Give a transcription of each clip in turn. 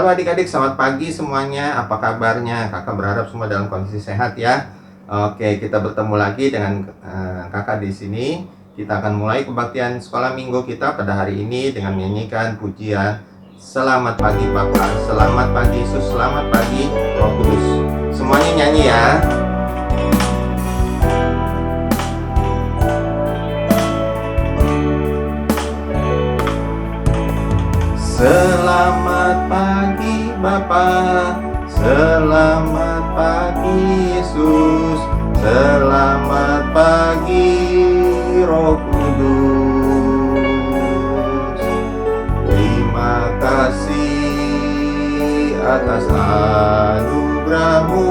Halo adik-adik, selamat pagi semuanya. Apa kabarnya? Kakak berharap semua dalam kondisi sehat ya. Oke, kita bertemu lagi dengan kakak di sini. Kita akan mulai kebaktian sekolah minggu kita pada hari ini dengan menyanyikan pujian Selamat pagi Bapa, selamat pagi Yesus, selamat pagi Roh Kudus. Semuanya nyanyi ya. Selamat pagi Bapa, selamat pagi Yesus, selamat pagi Roh Kudus. Terima kasih atas anugerah-Mu,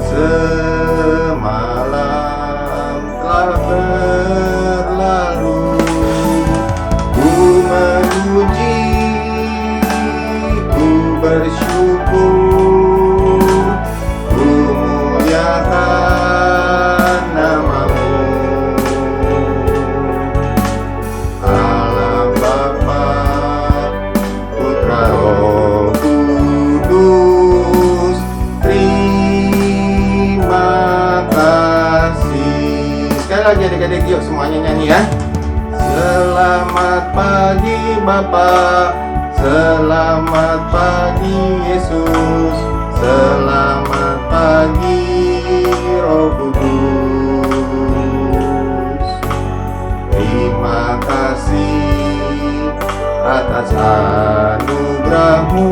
semalam telah berlalu. Memuji, ku bersyukur, ku muliakan nama-Mu. Allah Bapa, Putra Roh Kudus, terima kasih. Sekali lagi adik-adik, yuk semuanya nyanyi ya. Selamat pagi Bapa, selamat pagi Yesus, selamat pagi Roh Kudus. Terima kasih atas anugerah-Mu,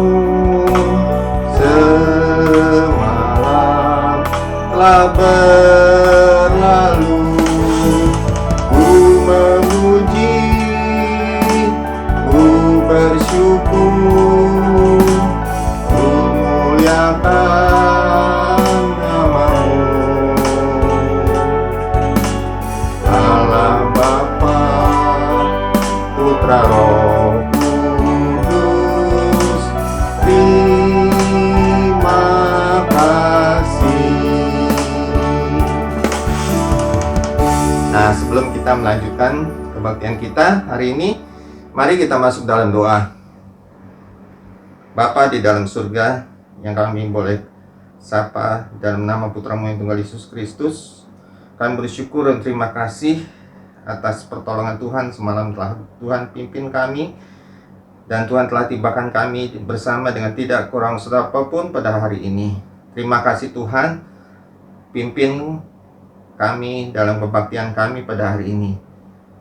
semalam telah berlalu. Memuji, ku bersyukur, ku muliakan nama-Mu. Allah Bapa, Putra Roh Kudus, terima kasih. Nah, sebelum kita melanjutkan kebaktian kita hari ini, mari kita masuk dalam doa. Bapa di dalam surga, yang kami boleh sapa dalam nama Putra-Mu yang tunggal Yesus Kristus, kami bersyukur dan terima kasih atas pertolongan Tuhan. Semalam telah Tuhan pimpin kami, dan Tuhan telah tibakan kami bersama dengan tidak kurang apapun pada hari ini. Terima kasih Tuhan, pimpin kami dalam kebaktian kami pada hari ini.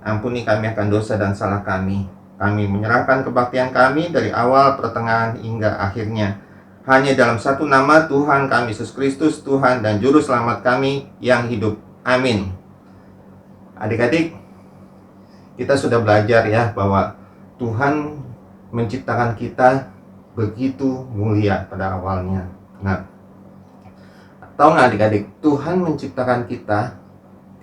Ampuni kami akan dosa dan salah kami. Kami menyerahkan kebaktian kami dari awal, pertengahan, hingga akhirnya hanya dalam satu nama Tuhan kami Yesus Kristus, Tuhan dan Juru Selamat kami yang hidup. Amin. Adik-adik, kita sudah belajar ya bahwa Tuhan menciptakan kita begitu mulia pada awalnya. Nah, tahu nggak adik-adik, Tuhan menciptakan kita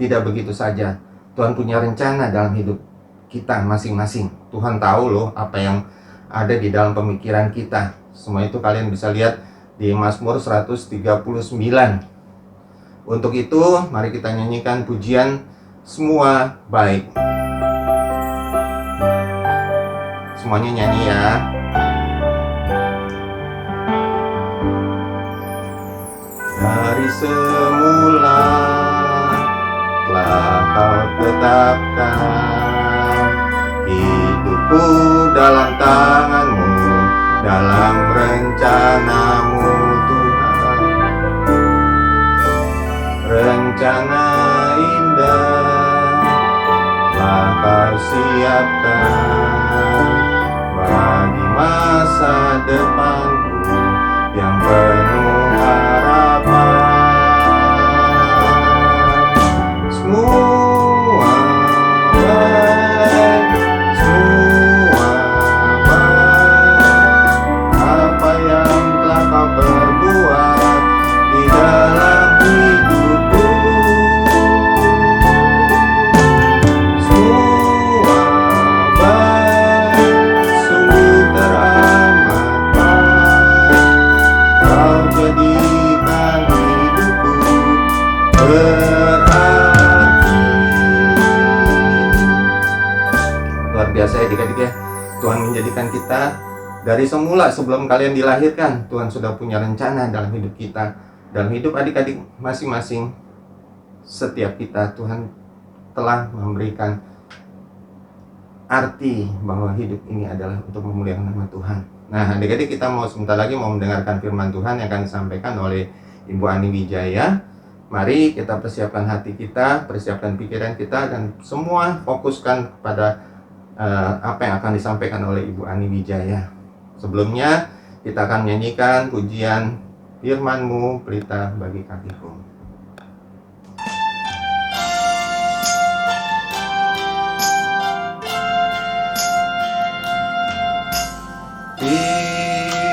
tidak begitu saja. Tuhan punya rencana dalam hidup kita masing-masing. Tuhan tahu loh apa yang ada di dalam pemikiran kita. Semua itu kalian bisa lihat di Mazmur 139. Untuk itu, mari kita nyanyikan pujian Semua Baik. Semuanya nyanyi ya. Dari semula telah Kau tetapkan hidupku dalam tangan-Mu, dalam rencana-Mu Tuhan. Rencana indah telah Kau siapkan bagi masa depanku yang penuh harapan. Semua baik, semua baik. Apa yang telah Kau perbuat di dalam hidupku, semua baik, sungguh teramat baik. Kau jadikan hidupku berarti. Luar biasa ya adik-adik ya. Tuhan menjadikan kita Dari semula sebelum kalian dilahirkan, Tuhan sudah punya rencana dalam hidup kita, dalam hidup adik-adik masing-masing. Setiap kita, Tuhan telah memberikan arti bahwa hidup ini adalah untuk memuliakan nama Tuhan. Nah, adik-adik, kita sebentar lagi mau mendengarkan firman Tuhan yang akan disampaikan oleh Ibu Ani Wijaya. Mari kita persiapkan hati kita, persiapkan pikiran kita, dan semua fokuskan pada apa yang akan disampaikan oleh Ibu Ani Wijaya. Sebelumnya, kita akan menyanyikan pujian firman-Mu, pelita bagi kakiku.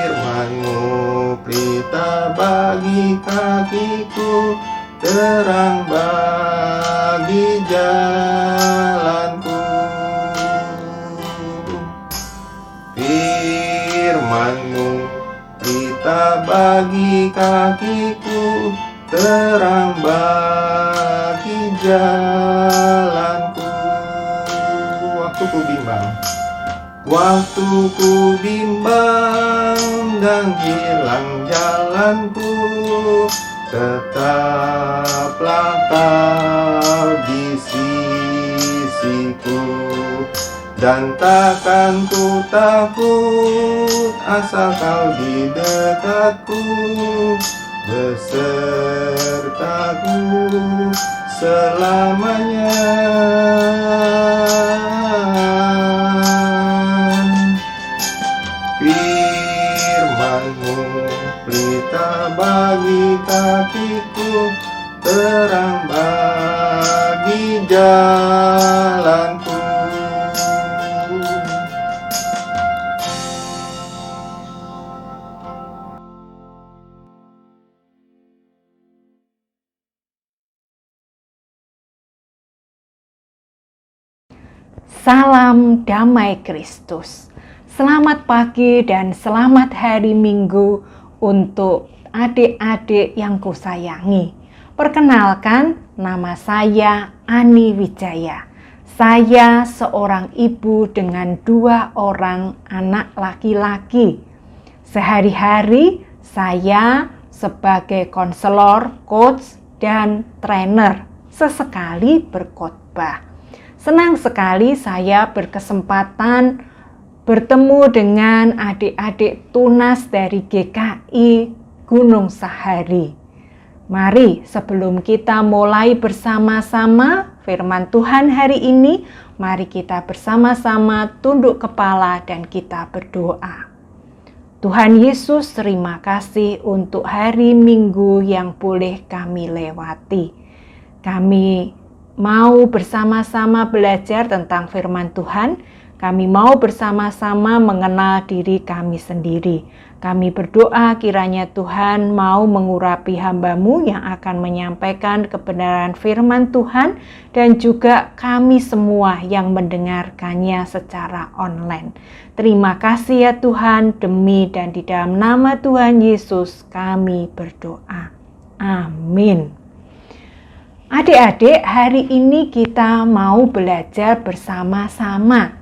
Firman-Mu, pelita bagi kakiku, terang bagi jalanku. Firman-Mu, pelita bagi kakiku, terang bagi jalanku. Waktu ku bimbang dan hilang jalanku, tetaplah Kau di sisiku, dan takkan ku takut asal Kau di dekatku, besertaku selamanya. Firman-Mu, pelita bagi kakiku, terang bagi jalanku. Salam damai Kristus. Selamat pagi dan selamat hari Minggu untuk adik-adik yang kusayangi. Perkenalkan, nama saya Ani Wijaya. Saya seorang ibu dengan 2 orang anak laki-laki. Sehari-hari saya sebagai konselor, coach, dan trainer, sesekali berkhotbah. Senang sekali saya berkesempatan bertemu dengan adik-adik tunas dari GKI Gunung Sahari. Mari sebelum kita mulai bersama-sama firman Tuhan hari ini, mari kita bersama-sama tunduk kepala dan kita berdoa. Tuhan Yesus, terima kasih untuk hari Minggu yang boleh kami lewati. Kami mau bersama-sama belajar tentang firman Tuhan. Kami mau bersama-sama mengenal diri kami sendiri. Kami berdoa kiranya Tuhan mau mengurapi hamba-Mu yang akan menyampaikan kebenaran firman Tuhan, dan juga kami semua yang mendengarkannya secara online. Terima kasih ya Tuhan, demi dan di dalam nama Tuhan Yesus kami berdoa. Amin. Adik-adik, hari ini kita mau belajar bersama-sama.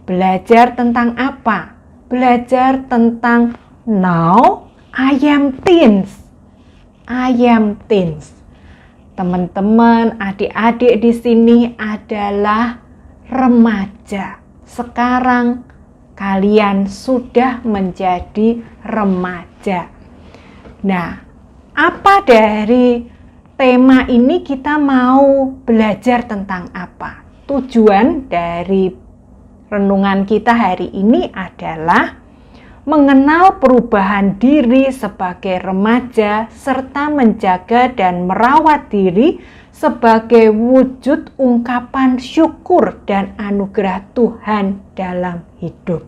Belajar tentang apa? Belajar tentang now I am teens. I am teens. Teman-teman, adik-adik di sini adalah remaja. Sekarang kalian sudah menjadi remaja. Nah, apa dari tema ini kita mau belajar tentang apa? Tujuan dari renungan kita hari ini adalah mengenal perubahan diri sebagai remaja serta menjaga dan merawat diri sebagai wujud ungkapan syukur dan anugerah Tuhan dalam hidup.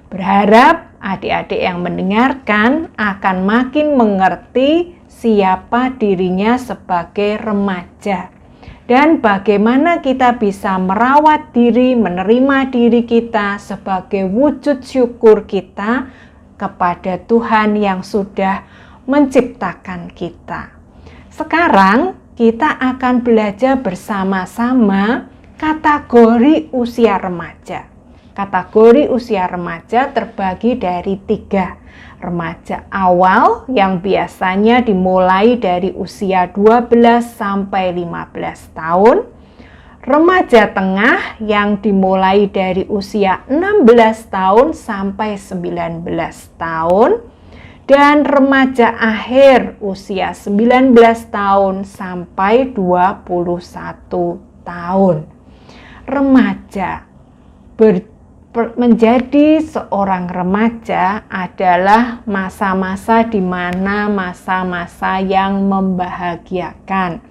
Berharap adik-adik yang mendengarkan akan makin mengerti siapa dirinya sebagai remaja dan bagaimana kita bisa merawat diri, menerima diri kita sebagai wujud syukur kita kepada Tuhan yang sudah menciptakan kita. Sekarang kita akan belajar bersama-sama kategori usia remaja. Kategori usia remaja terbagi dari 3. Remaja awal yang biasanya dimulai dari usia 12 sampai 15 tahun. Remaja tengah yang dimulai dari usia 16 tahun sampai 19 tahun. Dan remaja akhir usia 19 tahun sampai 21 tahun. Remaja menjadi seorang remaja adalah masa-masa di mana masa-masa yang membahagiakan.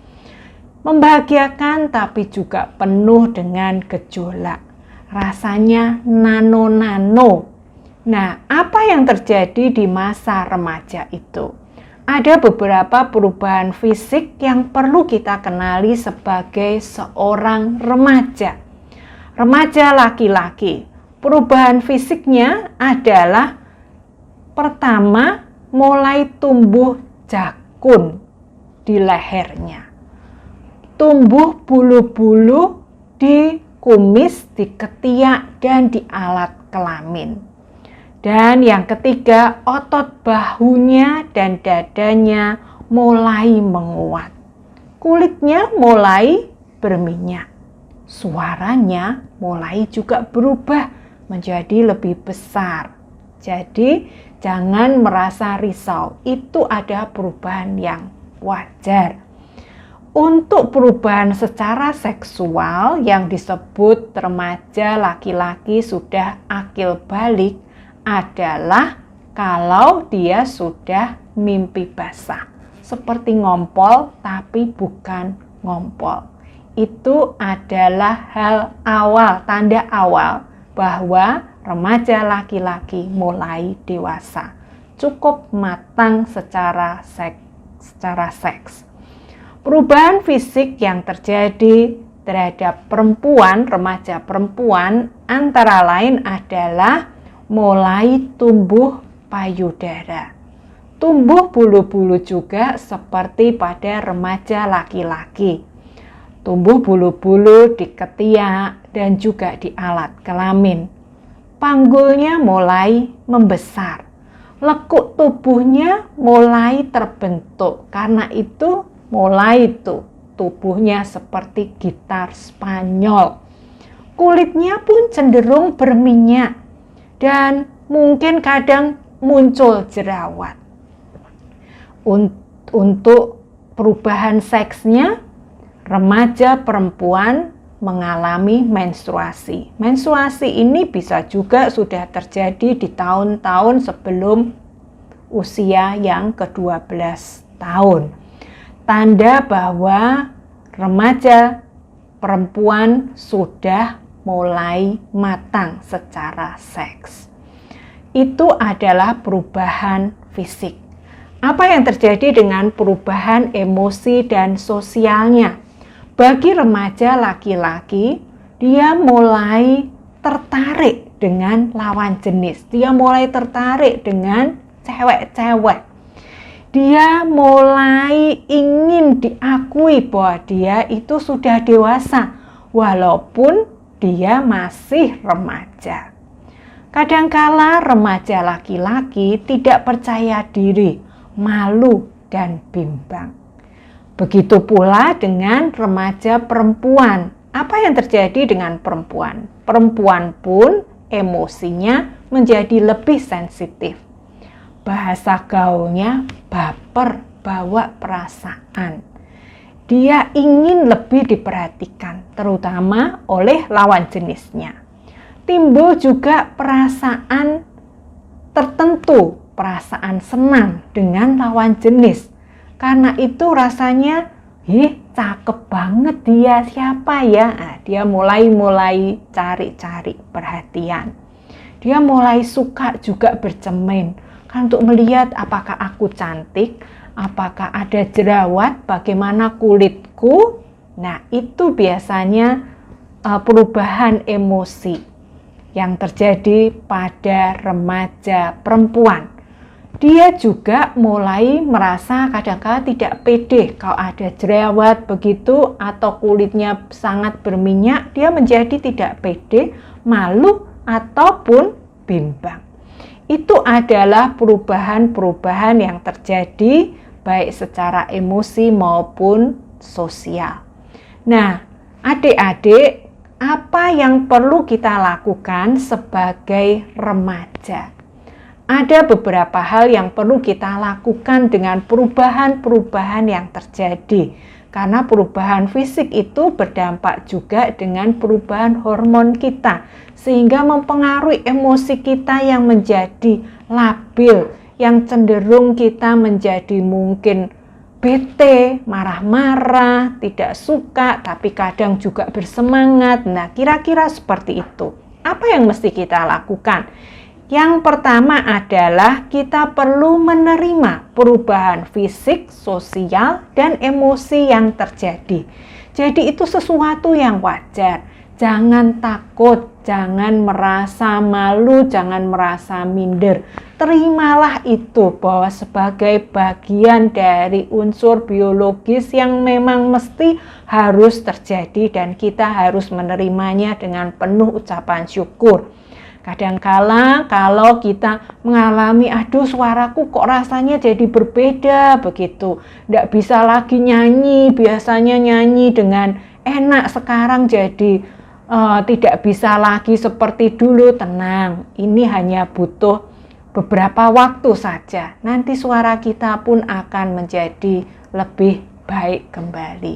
Membahagiakan tapi juga penuh dengan gejolak. Rasanya nano-nano. Nah, apa yang terjadi di masa remaja itu? Ada beberapa perubahan fisik yang perlu kita kenali sebagai seorang remaja. Remaja laki-laki. Perubahan fisiknya adalah pertama mulai tumbuh jakun di lehernya. Tumbuh bulu-bulu di kumis, di ketiak, dan di alat kelamin. Dan yang ketiga, otot bahunya dan dadanya mulai menguat. Kulitnya mulai berminyak. Suaranya mulai juga berubah menjadi lebih besar. Jadi jangan merasa risau, itu ada perubahan yang wajar. Untuk perubahan secara seksual yang disebut remaja laki-laki sudah akil balik adalah kalau dia sudah mimpi basah, seperti ngompol tapi bukan ngompol. Itu adalah hal awal, tanda awal bahwa remaja laki-laki mulai dewasa, cukup matang secara seks. Perubahan fisik yang terjadi terhadap perempuan, remaja perempuan antara lain adalah mulai tumbuh payudara. Tumbuh bulu-bulu juga seperti pada remaja laki-laki. Tumbuh bulu-bulu di ketiak dan juga di alat kelamin. Panggulnya mulai membesar. Lekuk tubuhnya mulai terbentuk. Karena itu mulai tubuhnya seperti gitar Spanyol. Kulitnya pun cenderung berminyak dan mungkin kadang muncul jerawat. Untuk perubahan seksnya, remaja perempuan mengalami menstruasi. Menstruasi ini bisa juga sudah terjadi di tahun-tahun sebelum usia yang ke-12 tahun. Tanda bahwa remaja perempuan sudah mulai matang secara seks. Itu adalah perubahan fisik. Apa yang terjadi dengan perubahan emosi dan sosialnya? Bagi remaja laki-laki, dia mulai tertarik dengan lawan jenis. Dia mulai tertarik dengan cewek-cewek. Dia mulai ingin diakui bahwa dia itu sudah dewasa, walaupun dia masih remaja. Kadangkala remaja laki-laki tidak percaya diri, malu, dan bimbang. Begitu pula dengan remaja perempuan. Apa yang terjadi dengan perempuan? Perempuan pun emosinya menjadi lebih sensitif. Bahasa gaulnya baper, bawa perasaan. Dia ingin lebih diperhatikan, terutama oleh lawan jenisnya. Timbul juga perasaan tertentu, perasaan senang dengan lawan jenis. Karena itu rasanya, cakep banget dia, siapa ya? Nah, dia mulai cari-cari perhatian. Dia mulai suka juga bercermin, kan untuk melihat apakah aku cantik, apakah ada jerawat, bagaimana kulitku. Nah, itu biasanya perubahan emosi yang terjadi pada remaja perempuan. Dia juga mulai merasa kadang-kadang tidak pede kalau ada jerawat begitu atau kulitnya sangat berminyak, dia menjadi tidak pede, malu ataupun bimbang. Itu adalah perubahan-perubahan yang terjadi baik secara emosi maupun sosial. Nah, adik-adik, apa yang perlu kita lakukan sebagai remaja? Ada beberapa hal yang perlu kita lakukan dengan perubahan-perubahan yang terjadi. Karena perubahan fisik itu berdampak juga dengan perubahan hormon kita, sehingga mempengaruhi emosi kita yang menjadi labil, yang cenderung kita menjadi mungkin bete, marah-marah, tidak suka, tapi kadang juga bersemangat. Nah, kira-kira seperti itu. Apa yang mesti kita lakukan? Yang pertama adalah kita perlu menerima perubahan fisik, sosial, dan emosi yang terjadi. Jadi itu sesuatu yang wajar. Jangan takut, jangan merasa malu, jangan merasa minder. Terimalah itu bahwa sebagai bagian dari unsur biologis yang memang mesti harus terjadi dan kita harus menerimanya dengan penuh ucapan syukur. Kadangkala kalau kita mengalami, aduh suaraku kok rasanya jadi berbeda begitu, tidak bisa lagi nyanyi, biasanya nyanyi dengan enak, sekarang jadi tidak bisa lagi seperti dulu. Tenang, ini hanya butuh beberapa waktu saja, nanti suara kita pun akan menjadi lebih baik kembali.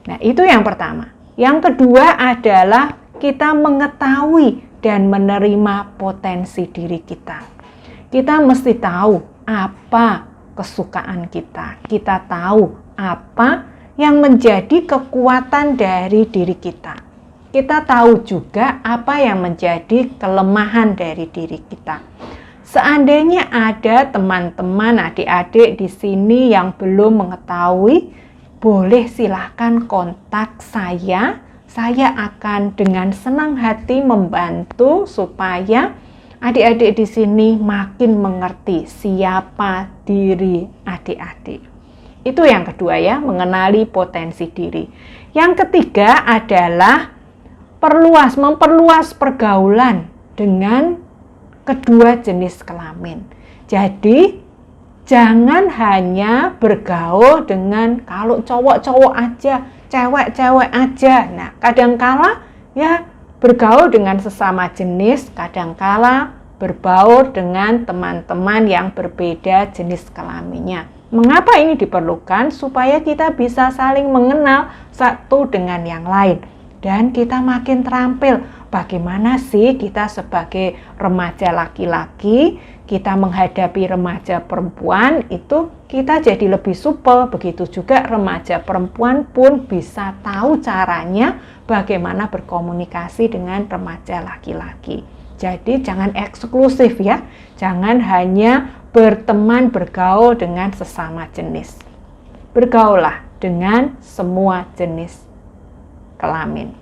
Nah, itu yang pertama. Yang kedua adalah kita mengetahui dan menerima potensi diri kita. Kita mesti tahu apa kesukaan kita. Kita tahu apa yang menjadi kekuatan dari diri kita. Kita tahu juga apa yang menjadi kelemahan dari diri kita. Seandainya ada teman-teman adik-adik di sini yang belum mengetahui, boleh silahkan kontak saya. Saya akan dengan senang hati membantu supaya adik-adik di sini makin mengerti siapa diri adik-adik. Itu yang kedua ya, mengenali potensi diri. Yang ketiga adalah memperluas pergaulan dengan kedua jenis kelamin. Jadi jangan hanya bergaul dengan kalau cowok-cowok aja, cewek-cewek aja. Nah, kadangkala ya bergaul dengan sesama jenis, kadangkala berbaur dengan teman-teman yang berbeda jenis kelaminnya. Mengapa ini diperlukan? Supaya kita bisa saling mengenal satu dengan yang lain. Dan kita makin terampil bagaimana sih kita sebagai remaja laki-laki, kita menghadapi remaja perempuan, itu kita jadi lebih supel. Begitu juga remaja perempuan pun bisa tahu caranya bagaimana berkomunikasi dengan remaja laki-laki. Jadi jangan eksklusif ya, jangan hanya berteman bergaul dengan sesama jenis. Bergaullah dengan semua jenis kelamin.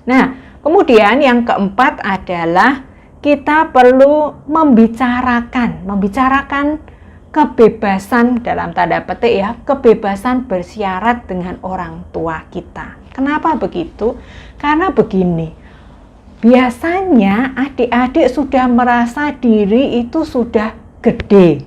Nah, kemudian yang keempat adalah kita perlu membicarakan kebebasan dalam tanda petik ya, kebebasan bersyarat dengan orang tua kita. Kenapa begitu? Karena begini, biasanya adik-adik sudah merasa diri itu sudah gede,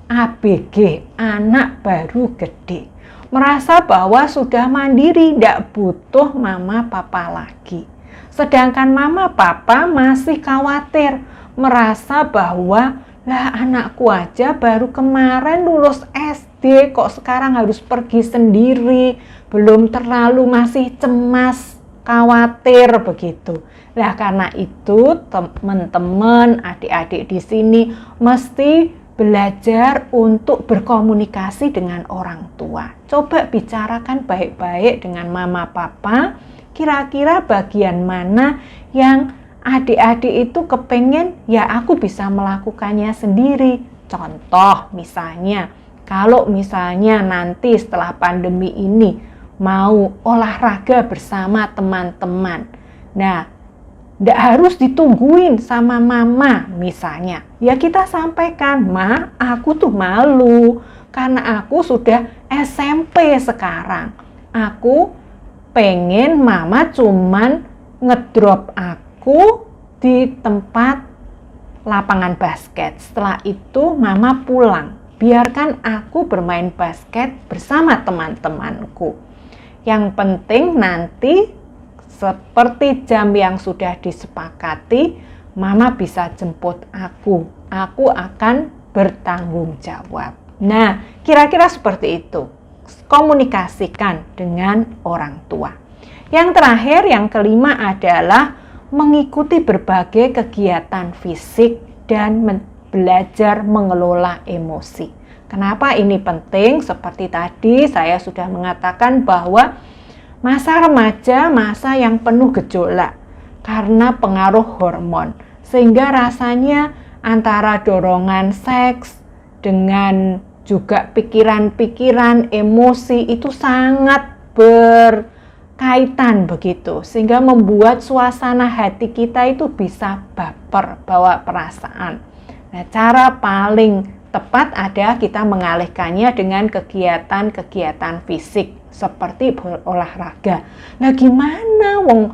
ABG, anak baru gede. Merasa bahwa sudah mandiri, tidak butuh mama papa lagi. Sedangkan mama papa masih khawatir, merasa bahwa lah anakku aja baru kemarin lulus SD, kok sekarang harus pergi sendiri, belum terlalu masih cemas, khawatir begitu. Nah, karena itu teman-teman, adik-adik di sini mesti belajar untuk berkomunikasi dengan orang tua. Coba bicarakan baik-baik dengan mama papa, kira-kira bagian mana yang adik-adik itu kepengen ya aku bisa melakukannya sendiri. Contoh misalnya, kalau misalnya nanti setelah pandemi ini mau olahraga bersama teman-teman. Nah, tidak harus ditungguin sama mama misalnya. Ya kita sampaikan, Ma, aku tuh malu karena aku sudah SMP sekarang. Aku pengen mama cuman ngedrop aku di tempat lapangan basket. Setelah itu mama pulang. Biarkan aku bermain basket bersama teman-temanku. Yang penting nanti seperti jam yang sudah disepakati, mama bisa jemput aku. Aku akan bertanggung jawab. Nah, kira-kira seperti itu. Komunikasikan dengan orang tua. Yang terakhir, yang kelima adalah mengikuti berbagai kegiatan fisik dan belajar mengelola emosi. Kenapa ini penting? Seperti tadi saya sudah mengatakan bahwa masa remaja masa yang penuh gejolak karena pengaruh hormon. Sehingga rasanya antara dorongan seks dengan juga pikiran-pikiran, emosi itu sangat berkaitan begitu. Sehingga membuat suasana hati kita itu bisa baper, bawa perasaan. Nah, cara paling tepat ada kita mengalihkannya dengan kegiatan-kegiatan fisik seperti berolahraga. Nah, gimana wong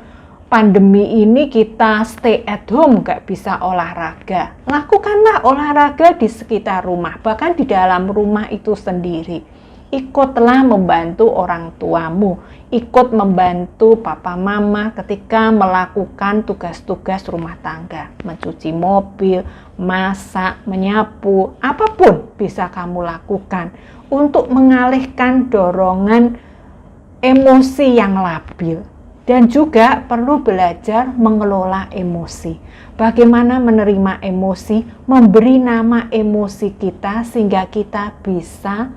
pandemi ini kita stay at home gak bisa olahraga? Lakukanlah olahraga di sekitar rumah, bahkan di dalam rumah itu sendiri. Ikutlah membantu orang tuamu, ikut membantu papa mama ketika melakukan tugas-tugas rumah tangga, mencuci mobil, masak, menyapu, apapun bisa kamu lakukan untuk mengalihkan dorongan emosi yang labil. Dan juga perlu belajar mengelola emosi. Bagaimana menerima emosi, memberi nama emosi kita sehingga kita bisa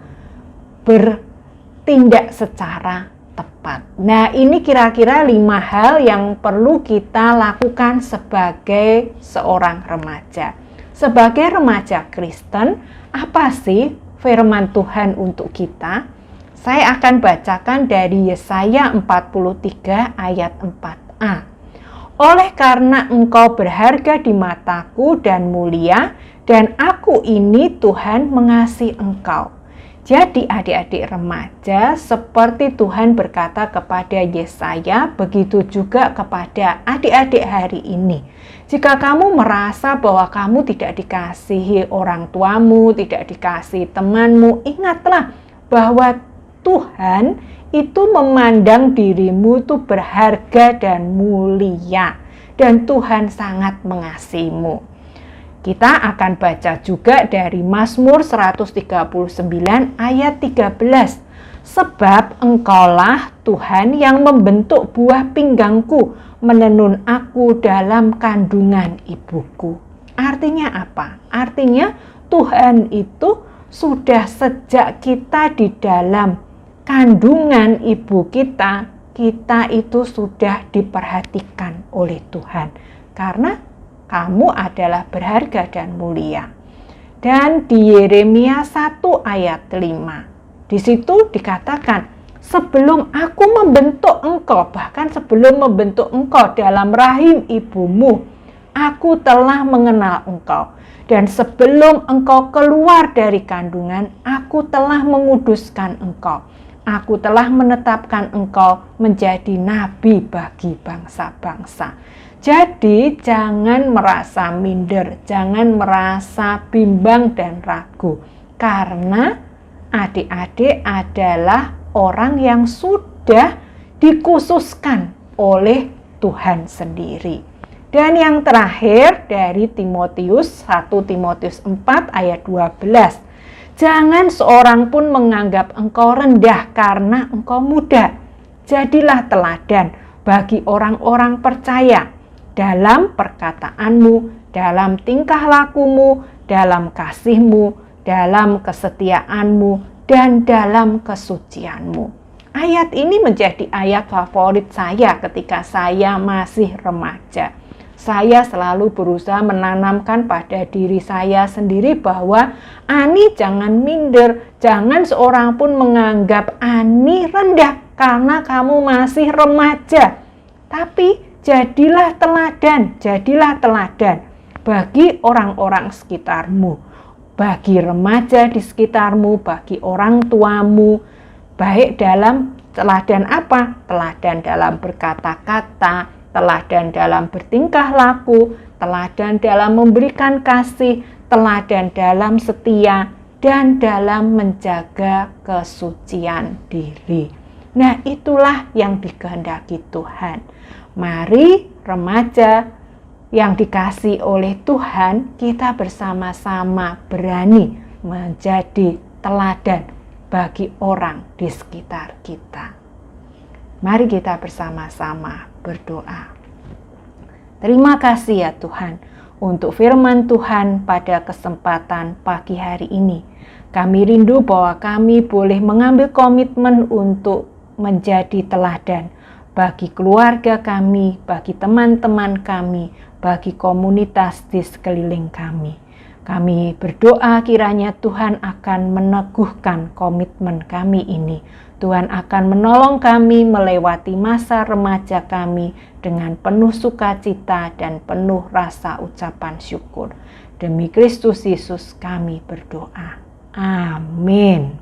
bertindak secara tepat. Nah, ini kira-kira 5 hal yang perlu kita lakukan sebagai seorang remaja. Sebagai remaja Kristen, apa sih firman Tuhan untuk kita? Saya akan bacakan dari Yesaya 43 ayat 4a. Oleh karena engkau berharga di mataku dan mulia, dan aku ini Tuhan mengasihi engkau. Jadi adik-adik remaja, seperti Tuhan berkata kepada Yesaya, begitu juga kepada adik-adik hari ini. Jika kamu merasa bahwa kamu tidak dikasihi orang tuamu, tidak dikasihi temanmu, ingatlah bahwa Tuhan itu memandang dirimu itu berharga dan mulia, dan Tuhan sangat mengasihimu. Kita akan baca juga dari Mazmur 139 ayat 13. Sebab engkaulah Tuhan yang membentuk buah pinggangku, menenun aku dalam kandungan ibuku. Artinya apa? Artinya Tuhan itu sudah sejak kita di dalam kandungan ibu kita itu sudah diperhatikan oleh Tuhan. Karena kamu adalah berharga dan mulia. Dan di Yeremia 1 ayat 5, di situ dikatakan, sebelum aku membentuk engkau, bahkan sebelum membentuk engkau dalam rahim ibumu, aku telah mengenal engkau. Dan sebelum engkau keluar dari kandungan, aku telah menguduskan engkau. Aku telah menetapkan engkau menjadi nabi bagi bangsa-bangsa. Jadi jangan merasa minder, jangan merasa bimbang dan ragu. Karena adik-adik adalah orang yang sudah dikhususkan oleh Tuhan sendiri. Dan yang terakhir dari Timotius 1 Timotius 4 ayat 12. Jangan seorang pun menganggap engkau rendah karena engkau muda. Jadilah teladan bagi orang-orang percaya dalam perkataanmu, dalam tingkah lakumu, dalam kasihmu, dalam kesetiaanmu, dan dalam kesucianmu. Ayat ini menjadi ayat favorit saya ketika saya masih remaja. Saya selalu berusaha menanamkan pada diri saya sendiri bahwa Ani jangan minder, jangan seorang pun menganggap Ani rendah karena kamu masih remaja. Tapi jadilah teladan bagi orang-orang sekitarmu, bagi remaja di sekitarmu, bagi orang tuamu, baik dalam teladan apa? Teladan dalam berkata-kata, teladan dalam bertingkah laku, teladan dalam memberikan kasih, teladan dalam setia, dan dalam menjaga kesucian diri. Nah, itulah yang dikehendaki Tuhan. Mari remaja yang dikasihi oleh Tuhan, kita bersama-sama berani menjadi teladan bagi orang di sekitar kita. Mari kita bersama-sama berdoa. Terima kasih ya Tuhan untuk firman Tuhan pada kesempatan pagi hari ini. Kami rindu bahwa kami boleh mengambil komitmen untuk menjadi teladan bagi keluarga kami, bagi teman-teman kami, bagi komunitas di sekeliling kami. Kami berdoa kiranya Tuhan akan meneguhkan komitmen kami ini. Tuhan akan menolong kami melewati masa remaja kami dengan penuh sukacita dan penuh rasa ucapan syukur. Demi Kristus Yesus kami berdoa. Amin.